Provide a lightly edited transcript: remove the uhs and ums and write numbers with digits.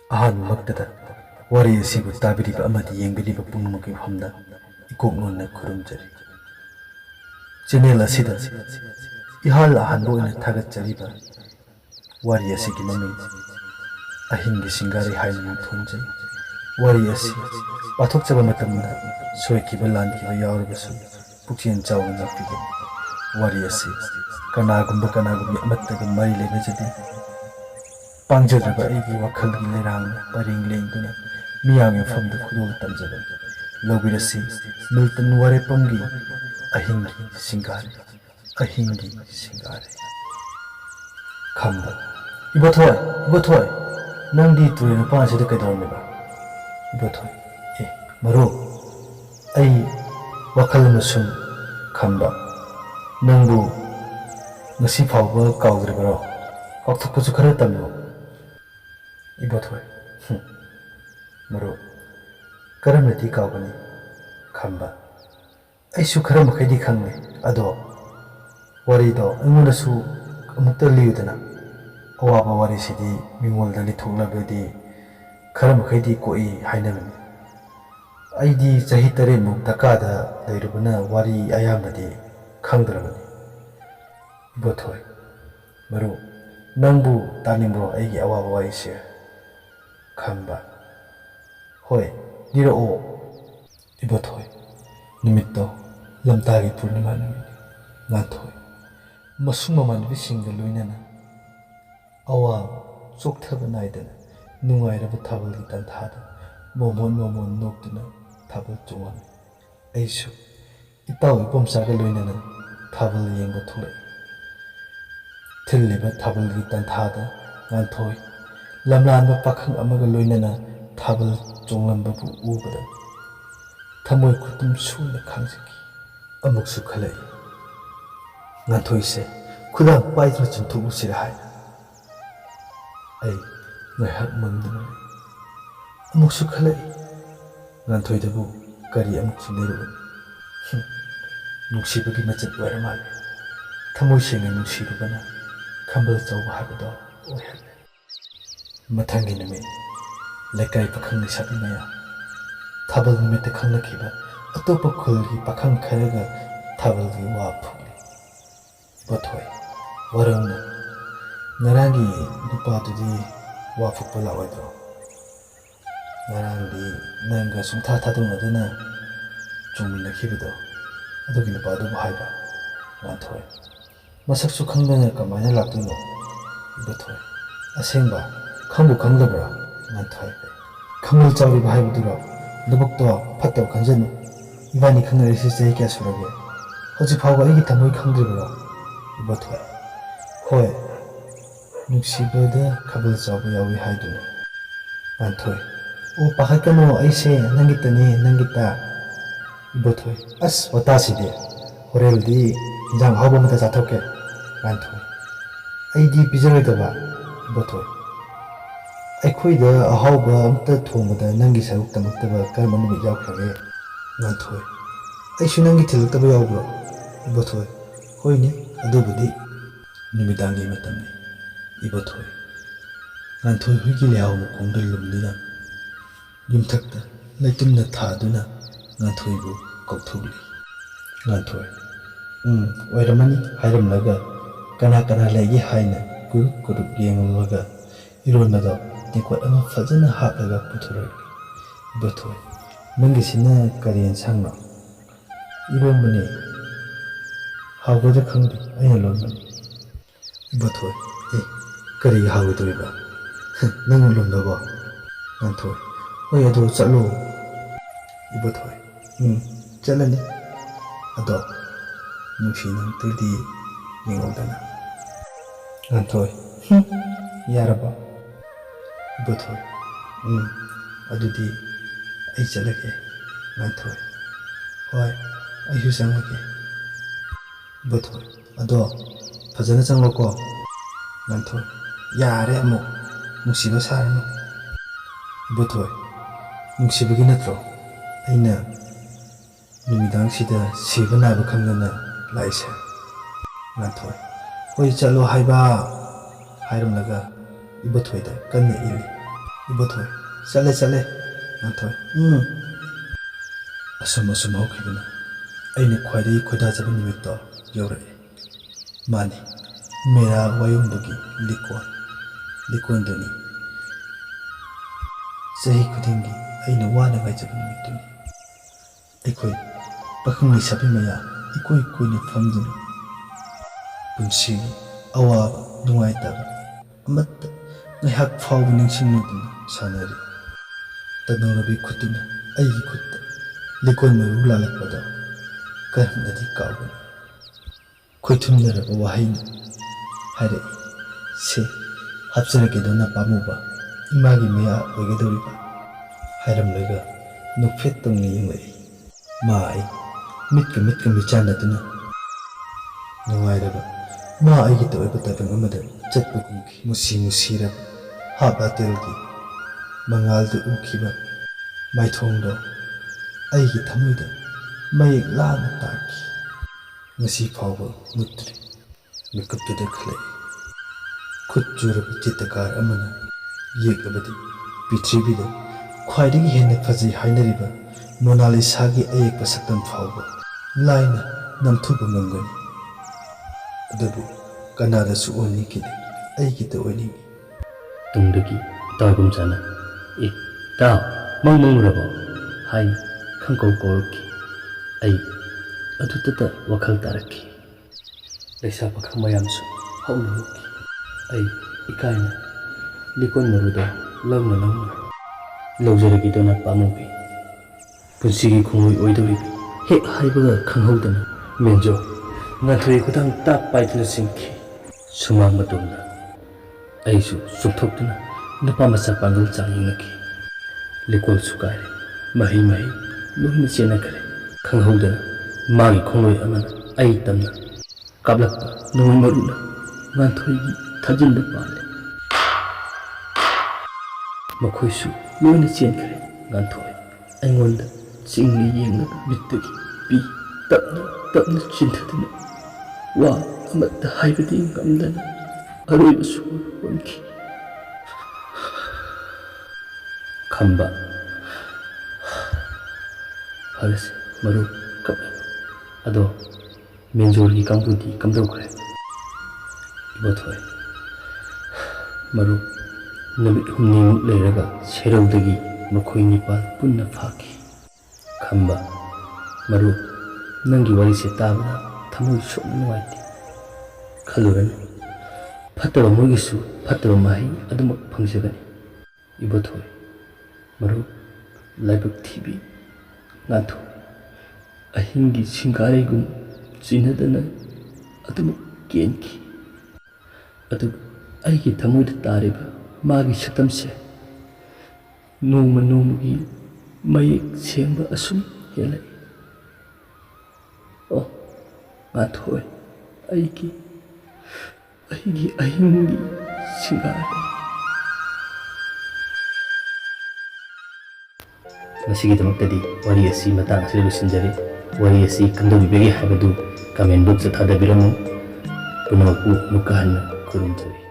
ꯑꯍꯥꯟꯕꯃꯛꯇꯗ ꯋꯥꯔꯤ ꯑꯁꯤꯕꯨ ꯇꯥꯕꯤꯔꯤꯕ ꯑꯃꯗꯤ ꯌꯦꯡꯕꯤꯔꯤꯕ ꯄꯨꯝꯅꯃꯛꯀꯤ ꯃꯐꯝꯗ ꯏꯀꯣꯛꯂꯣꯟꯅ ꯈꯨꯔꯨꯝꯖꯔꯤ꯫ ꯆꯦꯅꯦꯜ ꯑꯁꯤꯗ ꯏꯍꯥꯟ ꯍꯥꯟꯕ ꯑꯣꯏꯅ ꯊꯥꯒꯠꯆꯔꯤꯕ ꯋꯥꯔꯤ ꯑꯁꯤꯒꯤ ꯃꯃꯤꯡ ꯑꯍꯤꯡꯒꯤ ꯁꯤꯡꯒꯥꯔꯩ ꯍꯥꯏꯅ ꯃꯤꯡꯊꯣꯟꯖꯩ꯫ ꯋꯥꯔꯤ ꯑꯁꯤ ꯄꯥꯊꯣꯛꯆꯕ ꯃꯇꯝꯗ ꯁꯣꯏꯈꯤꯕ ꯂꯥꯟꯈꯤꯕ ꯌꯥꯎꯔꯕꯁꯨ ꯄꯨꯛꯆꯦꯜ ꯆꯥꯎꯅ ꯉꯥꯛꯄꯤꯒꯅꯤ꯫ ꯋꯥꯔꯤ ꯑꯁꯤ ꯀꯅꯥꯒꯨꯝꯕꯤ ꯑꯃꯠꯇꯒ ꯃꯔꯤ ꯂꯩꯅꯖꯗꯦ꯫ ꯄꯥꯡꯖꯗ꯭ꯔꯕ ꯑꯩꯒꯤ ꯋꯥꯈꯜꯒꯤ ꯂꯩꯔꯥꯡꯅ ꯄꯔꯦꯡ ꯂꯦꯡꯗꯨꯅ ꯃꯤꯌꯥꯝꯒꯤ ꯃꯐꯝꯗ ꯈꯨꯗꯣꯜ ꯇꯝꯖꯕꯅꯤ꯫ ꯂꯧꯕꯤꯔꯁꯤ ꯃꯤꯜꯇꯟ ꯋꯥꯔꯦꯄꯝꯒꯤ ꯑꯍꯤꯡꯒꯤ ꯁꯤꯡꯒꯥꯔꯩ꯫ ꯑꯍꯤꯡꯒꯤ ꯁꯤꯡꯒꯥꯔꯩ꯫ ꯈꯝꯕ: ꯏꯕꯣꯊꯣꯏ, ꯏꯕꯣꯊꯣꯏ, ꯅꯪꯗꯤ ꯇꯨꯔꯦꯜ ꯃꯄꯥꯟꯁꯤꯗ ꯀꯩꯗꯧꯔꯝꯃꯤꯕ? ꯏꯕꯣꯊꯣꯏ: ꯃꯔꯨꯞ, ꯑꯩ ꯋꯥꯈꯜ ꯑꯃ ꯁꯨꯝ ꯈꯟꯕ꯫ ꯅꯪꯕꯨ ꯉꯁꯤ ꯐꯥꯎꯕ ꯀꯥꯎꯗ꯭ꯔꯤꯕꯔꯣ? ꯀꯥꯎꯊꯣꯛꯄꯁꯨ ꯈꯔ ꯇꯝꯃꯨ꯫ ꯏꯕꯣꯊꯣꯏ: ꯃꯔꯨꯞ, ꯀꯔꯝꯅꯗꯤ ꯀꯥꯎꯒꯅꯤ? ꯈꯝꯕ: ꯑꯩꯁꯨ ꯈꯔ ꯃꯈꯩꯗꯤ ꯈꯪꯂꯦ, ꯑꯗꯣ ꯋꯥꯔꯤꯗꯣ ꯑꯩꯉꯣꯟꯗꯁꯨ ꯑꯃꯨꯛꯇ ꯂꯤꯌꯨꯗꯅ꯫ ꯑꯋꯥꯕ ꯋꯥꯔꯤꯁꯤꯗꯤ ꯃꯤꯉꯣꯟꯗ ꯂꯤꯊꯣꯛꯂꯕꯗꯤ ꯈꯔ ꯃꯈꯩꯗꯤ ꯀꯣꯛꯏ ꯍꯥꯏꯅꯕꯅꯤ꯫ ꯑꯩꯗꯤ ꯆꯍꯤ 7ꯃꯨꯛ ꯙꯥꯀꯥꯗ ꯂꯩꯔꯨꯕꯅ ꯋꯥꯔꯤ ꯑꯌꯥꯝꯕꯗꯤ ꯈꯪꯗ꯭ꯔꯕꯅꯤ꯫ ꯏꯕꯣꯊꯣꯏ: ꯃꯔꯨꯞ, ꯅꯪꯕꯨ ꯇꯥꯅꯤꯡꯕ꯭ꯔꯣ ꯑꯩꯒꯤ ꯑꯋꯥꯕ ꯋꯥꯔꯤꯁꯦ? ꯈꯝꯕ: ꯍꯣꯏ, ꯂꯤꯔꯛꯑꯣ꯫ ꯏꯕꯣꯊꯣꯏ: ꯅꯨꯃꯤꯠꯇꯣ ꯂꯝꯇꯥꯒꯤ ꯄꯨꯔꯅꯤꯃꯥ ꯅꯨꯃꯤꯠꯅꯤ꯫ ꯉꯥꯟꯊꯣꯏ ꯑꯃꯁꯨꯡ ꯃꯃꯥꯟꯅꯕꯤꯁꯤꯡꯒ ꯂꯣꯏꯅꯅ ꯑꯋꯥꯕ ꯆꯣꯛꯊꯕ ꯅꯥꯏꯗꯅ ꯅꯨꯡꯉꯥꯏꯔꯕ ꯊꯥꯕꯜꯒꯤ ꯇꯥꯟꯊꯥꯗ ꯃꯣꯃꯣꯟ ꯅꯣꯛꯇꯨꯅ ꯊꯥꯕꯜ ꯆꯣꯡꯂꯝꯃꯤ꯫ ꯑꯩꯁꯨ ꯏꯇꯥꯎ ꯏꯄꯣꯝꯆꯥꯒ ꯂꯣꯏꯅꯅ ꯊꯥꯕꯜ ꯌꯦꯡꯕ ꯊꯣꯛꯂꯛꯏ꯫ ꯊꯤꯜꯂꯤꯕ ꯊꯥꯕꯜꯒꯤ ꯇꯥꯟꯊꯥꯗ ꯉꯥꯟꯊꯣꯏ ꯂꯝꯂꯥꯟꯕ ꯄꯥꯈꯪ ꯑꯃꯒ ꯂꯣꯏꯅꯅ ꯊꯥꯕꯜ ꯆꯣꯡꯂꯝꯕꯕꯨ ꯎꯕꯗ ꯊꯃꯣꯏ ꯈꯨꯇꯨꯝ ꯁꯨꯅ ꯈꯥꯡꯖꯈꯤ꯫ ꯑꯃꯨꯛꯁꯨ ꯈꯜꯂꯛꯏ, ꯉꯥꯟꯊꯣꯏꯁꯦ ꯈꯨꯗꯥꯡ ꯄꯥꯏꯗꯨꯅ ꯆꯤꯡꯊꯣꯛꯂꯨꯁꯤꯔꯥ ꯍꯥꯏꯅ꯫ ꯑꯩ ꯉꯥꯏꯍꯥꯛ ꯃꯪꯗꯨꯅ ꯂꯩ꯫ ꯑꯃꯨꯛꯁꯨ ꯈꯜꯂꯛꯏ, ꯉꯥꯟꯊꯣꯏꯗꯕꯨ ꯀꯔꯤ ꯑꯃꯨꯛ ꯆꯤꯡꯅꯔꯨꯒꯅꯤ? ꯅꯨꯡꯁꯤꯕꯒꯤ ꯃꯆꯠ ꯑꯣꯏꯔ ꯃꯥꯜꯂꯦ꯫ ꯊꯃꯣꯏ ꯁꯦꯡꯅ ꯅꯨꯡꯁꯤꯔꯨꯕꯅ ꯈꯝꯕꯜ ꯆꯥꯎꯕ ꯍꯥꯏꯕꯗꯣ ꯑꯣꯏꯍꯜꯂꯦ꯫ ꯃꯊꯪꯒꯤ ꯅꯨꯃꯤꯠ ꯂꯩꯀꯥꯏ ꯄꯥꯈꯪ ꯂꯩꯁꯥꯕꯤ ꯃꯌꯥꯝ ꯊꯥꯕꯜ ꯅꯨꯃꯤꯠꯇ ꯈꯪꯅꯈꯤꯕ ꯑꯇꯣꯞꯄ ꯈꯨꯜꯒꯤ ꯄꯥꯈꯪ ꯈꯔꯒ ꯊꯥꯕꯜꯒꯤ ꯋꯥ ꯐꯨꯛꯂꯤ꯫ ꯏꯕꯣꯊꯣꯏ: ꯋꯥꯔꯧꯅ, ꯉꯔꯥꯡꯒꯤ ꯅꯨꯄꯥꯗꯨꯗꯤ ꯋꯥ ꯐꯨꯛꯄ ꯂꯥꯛꯑꯣꯏꯗ꯭ꯔꯣ? ꯉꯔꯥꯡꯗꯤ ꯅꯪꯒ ꯁꯨꯡꯊꯥ ꯊꯥꯗꯣꯛꯅꯗꯅ ꯆꯣꯡꯃꯤꯟꯅꯈꯤꯕꯗꯣ ꯑꯗꯨꯒꯤ ꯅꯨꯄꯥꯗꯨꯕꯨ ꯍꯥꯏꯕ꯫ ꯉꯥꯟꯊꯣꯏ: ꯃꯁꯛꯁꯨ ꯈꯪꯗꯅ ꯀꯃꯥꯏꯅ ꯂꯥꯛꯇꯣꯏꯅꯣ? ꯏꯕꯣꯊꯣꯏ: ꯑꯁꯦꯡꯕ ꯈꯪꯕꯨ ꯈꯪꯗꯕ꯭ꯔꯥ? ꯉꯥꯟꯊꯣꯏ: ꯈꯪꯅ ꯆꯥꯎꯔꯤꯕ ꯍꯥꯏꯕꯗꯨꯔꯣ? ꯅꯕꯨꯛꯇꯣ ꯐꯠꯇꯕ ꯈꯟꯖꯅꯨ꯫ ꯏꯕꯥꯅꯤ ꯈꯪꯅꯔꯤꯁꯤ ꯆꯍꯤ ꯀꯌꯥ ꯁꯨꯔꯒꯦ? ꯍꯧꯖꯤꯛ ꯐꯥꯎꯕ ꯑꯩꯒꯤ ꯊꯃꯣꯏ ꯈꯪꯗ꯭ꯔꯤꯕꯔꯣ? ꯏꯕꯣꯊꯣꯏ: ꯍꯣꯏ, ꯅꯨꯡꯁꯤꯕꯗ ꯈꯥꯕꯜ ꯆꯥꯎꯕ ꯌꯥꯎꯏ ꯍꯥꯏꯗꯨꯅꯤ꯫ ꯉꯥꯟꯊꯣꯏ: ꯑꯣ, ꯄꯥꯈꯠꯀꯅꯨ, ꯑꯩꯁꯦ ꯅꯪꯒꯤꯇꯅꯤ, ꯅꯪꯒꯤꯇ꯫ ꯏꯕꯣꯊꯣꯏ: ꯑꯁ, ꯋꯥꯇꯥꯁꯤꯗꯤ, ꯍꯣꯔꯦꯟꯗꯤ ꯏꯟꯖꯥꯡ ꯑꯍꯥꯎꯕ ꯑꯃꯇ ꯆꯥꯊꯣꯛꯀꯦ꯫ ꯉꯥꯟꯊꯣꯏ: ꯑꯩꯗꯤ ꯄꯤꯖꯔꯣꯏꯗꯕ? ꯏꯕꯣꯊꯣꯏ: ꯑꯩꯈꯣꯏꯗ ꯑꯍꯥꯎꯕ ꯑꯝꯇ ꯊꯣꯡꯕꯗ ꯅꯪꯒꯤ ꯁꯔꯨꯛ ꯇꯝꯃꯛꯇꯕ ꯀꯔꯝꯕ ꯅꯨꯃꯤꯠ ꯌꯥꯎꯈ꯭ꯔꯒꯦ? ꯉꯥꯟꯊꯣꯏ: ꯑꯩꯁꯨ ꯅꯪꯒꯤ ꯊꯤꯜꯂꯛꯇꯕ ꯌꯥꯎꯕ꯭ꯔꯣ? ꯏꯕꯣꯊꯣꯏ: ꯍꯣꯏꯅꯦ, ꯑꯗꯨꯕꯨꯗꯤ ꯅꯨꯃꯤꯗꯥꯡꯒꯤ ꯃꯇꯝꯅꯤ꯫ ꯏꯕꯣꯊꯣꯏ: ꯉꯥꯟꯊꯣꯏ ꯍꯣꯏꯒꯤ ꯂꯩꯍꯥꯎ ꯃꯈꯣꯡꯗ ꯂꯨꯝꯗꯨꯅ ꯌꯨꯝꯊꯛꯇ ꯂꯩꯇꯨꯝꯅ ꯊꯥꯗꯨꯅ ꯉꯥꯟꯊꯣꯏꯕꯨ ꯀꯧꯊꯣꯛꯂꯤ꯫ ꯉꯥꯟꯊꯣꯏ: ꯑꯣꯏꯔꯝꯃꯅꯤ ꯍꯥꯏꯔꯝꯂꯒ ꯀꯅꯥ ꯀꯅꯥ ꯂꯩꯒꯦ ꯍꯥꯏꯅ ꯀꯨꯔꯨꯞ ꯌꯦꯡꯂꯨꯔꯒ ꯏꯔꯣꯟꯕꯗꯣ ꯇꯦꯡꯀꯣꯠ ꯑꯃ ꯐꯖꯅ ꯍꯥꯞꯂꯒ ꯄꯨꯊꯣꯔꯛꯂꯤ꯫ ꯏꯕꯣꯊꯣꯏ: ꯅꯪꯒꯤꯁꯤꯅ ꯀꯔꯤ ꯌꯦꯟꯁꯥꯡꯅꯣ? ꯏꯔꯣꯟꯕꯅꯤ꯫ ꯍꯥꯎꯒꯗ꯭ꯔꯥ ꯈꯪꯗꯦ, ꯑꯩꯅ ꯂꯣꯟꯕꯅꯤ꯫ ꯏꯕꯣꯊꯣꯏ: ꯀꯔꯤꯒꯤ ꯍꯥꯎꯔꯣꯏꯗꯣꯔꯤꯕ? ꯅꯪꯅ ꯂꯣꯟꯕꯕꯣ? ꯉꯥꯟꯊꯣꯏ: ꯍꯣꯏ, ꯑꯗꯣ ꯆꯠꯂꯣ꯫ ꯏꯕꯣꯊꯣꯏ: ꯆꯠꯂꯅꯤ, ꯑꯗꯣ ꯅꯨꯡꯁꯤꯅ ꯑꯝꯇꯗꯤ ꯌꯦꯡꯉꯧꯗꯅ꯫ ꯉꯥꯟꯊꯣꯏ: ꯌꯥꯔꯕꯣ? ꯏꯕꯣꯊꯣꯏ: ꯑꯗꯨꯗꯤ ꯑꯩ ꯆꯠꯂꯒꯦ꯫ ꯉꯥꯟꯊꯣꯏ: ꯍꯣꯏ, ꯑꯩꯁꯨ ꯆꯪꯂꯒꯦ꯫ ꯏꯕꯣꯊꯣꯏ: ꯑꯗꯣ ꯐꯖꯅ ꯆꯪꯂꯣꯀꯣ꯫ ꯉꯥꯟꯊꯣꯏ: ꯌꯥꯔꯦ, ꯑꯃꯨꯛ ꯅꯨꯡꯁꯤꯕ ꯁꯥꯔꯅꯨ꯫ ꯏꯕꯣꯊꯣꯏ: ꯅꯨꯡꯁꯤꯕꯒꯤ ꯅꯠꯇ꯭ꯔꯣ ꯑꯩꯅ ꯅꯨꯃꯤꯗꯥꯡꯁꯤꯗ ꯁꯤꯕ ꯅꯥꯕ ꯈꯪꯗꯅ ꯂꯥꯛꯏꯁꯦ? ꯉꯥꯟꯊꯣꯏ: ꯍꯣꯏ, ꯆꯠꯂꯣ ꯍꯥꯏꯕ ꯍꯥꯏꯔꯝꯂꯒ ꯏꯕꯣꯊꯣꯏꯗ ꯀꯟꯅ ꯏꯜꯂꯤ꯫ Ibothoi, chale, Nanthoi. Asum hokibuna. Aine khwaidai khoidajaba nimitto yaurai. Mani, mera wayungdagi likon dani. Chahi khudingi aina wana ngaijaba nimituni. Aikhoi pakhang leisabi maya ikoi ni famduna. Punsi awaba nungaitaba amatta ngaihak fawba ningsingmuduna sanari. Tadnorabi khutuna aigi khutta likon maru lalakpada karamnadi kaubani. Khoithumnaraba wahayna harai se hapsaragedona pamuba imagi maya oigadoriba hairamlaga nukfet tongni yingai mai mitka michanaduna nungairaba ma aigi toiba tabang amada chatpa kumki musiraba haba telgi mangalda ukiba maithongdo aigi thamoida mayek lana taki ngasi fawba mutri mikaptuda khalai khut juraba chitakar amana yeklabadi prithivida khwaidagi henna fazai hainariba Mona Lisagi ayekpa saktam fawba laina namthuba ngamgani adabu kanadasu onikidi aigita oiningi tungdagi tawgum chana ta mangmangurabo hain khangkol korki ai adutata wakhal taraki leisa pakhang mayamsu hauna hoki ai ikaina likon marudo lamna lawjaragi dona pamubi punsigi khungoi oidori hek haibaga khanghaudana menjo ngathui khudang tak paitna singki sumang matumna aisu sukthoktuna napa macha pangal changinaki likol sukai mahi lohna chena kare khanghaudana magi khongoi amana ai tamna kablakpa nungoi maruna ngathui gi thajinda pale makhoisu lohna chen kare nganthoi aingonda chingni yengnaga mittagi pi tapna chintaduna wa amatta haibadi ngamdana aroiba su wanki khamba harase maru kap ado menjorgi kambudi kamdokre ibothoi maru namit humni leiraga seraldagi makhoi nipal punna phaki khamba maru nangi wari se tabna thamoi sokna nuaiti khalurani fataba mogisu fataba mahi adumak phangsagani ibothoi maru laibak thibi ngatho ahingi singarigum chinadana adumak kenki adu aigi thamoida tariba magi satamse nongmagi mayek sengba asum helai oh ngathoi aigi ahingi singare ngasigidamaktadi wari asi matang asili lusinjari wari asi kamdobibegi habadu comment box thadabiramu punamakku mukahanna kurumjari